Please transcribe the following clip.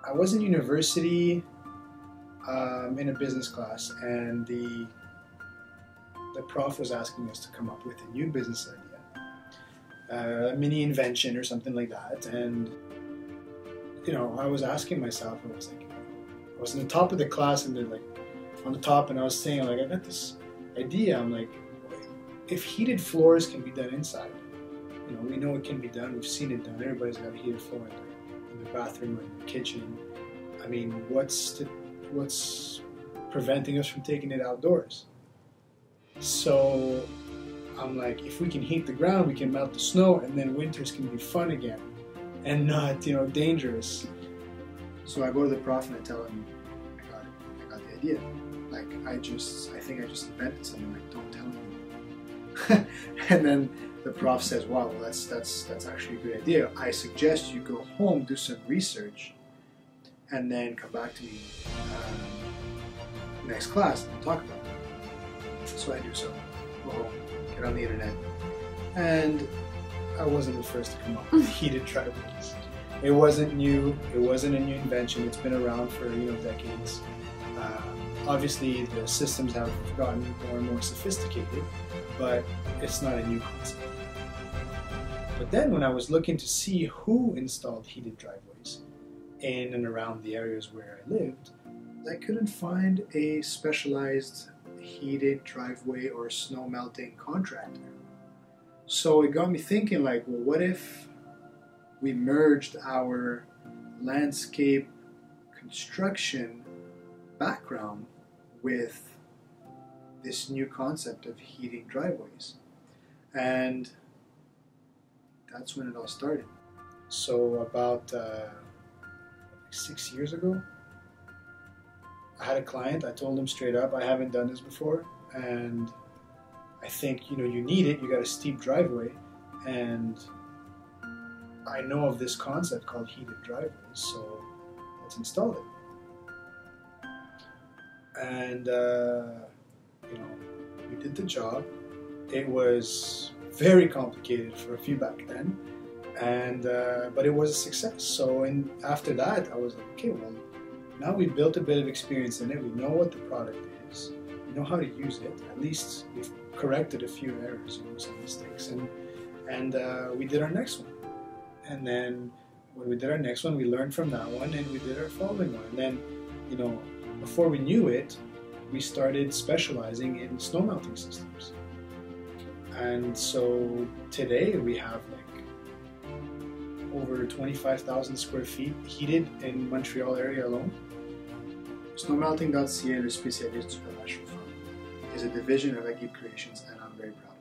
I was in university in a business class, and the prof was asking us to come up with a new business idea, a mini invention or something like that. And you know, I was asking myself, I was like, I was in the top of the class, and they're like on the top, and I was saying, like, I got this idea. I'm like, if heated floors can be done inside, you know, we know it can be done. We've seen it done. Everybody's got a heated floor in their bathroom or in their kitchen. I mean, what's preventing us from taking it outdoors? So I'm like, if we can heat the ground, we can melt the snow, and then winters can be fun again and not, you know, dangerous. So I go to the prof and I tell him, I got the idea. Like, I think I just invented something. Like, don't tell anyone. And then the prof says, wow, well, that's actually a good idea. I suggest you go home, do some research, and then come back to me next class and talk about it. So I do so. Go home, get on the internet, and I wasn't the first to come up with heated driveways. It wasn't new. It wasn't a new invention. It's been around for, you know, decades. Obviously, the systems have gotten more and more sophisticated, but it's not a new concept. But then when I was looking to see who installed heated driveways in and around the areas where I lived, I couldn't find a specialized heated driveway or snow melting contractor. So it got me thinking, like, well, what if we merged our landscape construction background with this new concept of heating driveways? And that's when it all started. So about 6 years ago, I had a client. I told him straight up, I haven't done this before, and I think, you know, you need it. You got a steep driveway, and I know of this concept called heated driveways, so let's install it. And you know, we did the job. It was very complicated for a few back then, and but it was a success. So, and after that, I was like, okay, well, now we've built a bit of experience in it. We know what the product is. We know how to use it. At least we've corrected a few errors, you know, some mistakes, and we did our next one. And then when we did our next one, we learned from that one, and we did our following one. And then, you know, before we knew it, we started specializing in snow melting systems. And so today we have like over 25,000 square feet heated in Montreal area alone. SNOWMELTING.ca, le spécialiste du panache au fond, is a division of Aguib Creations, and I'm very proud.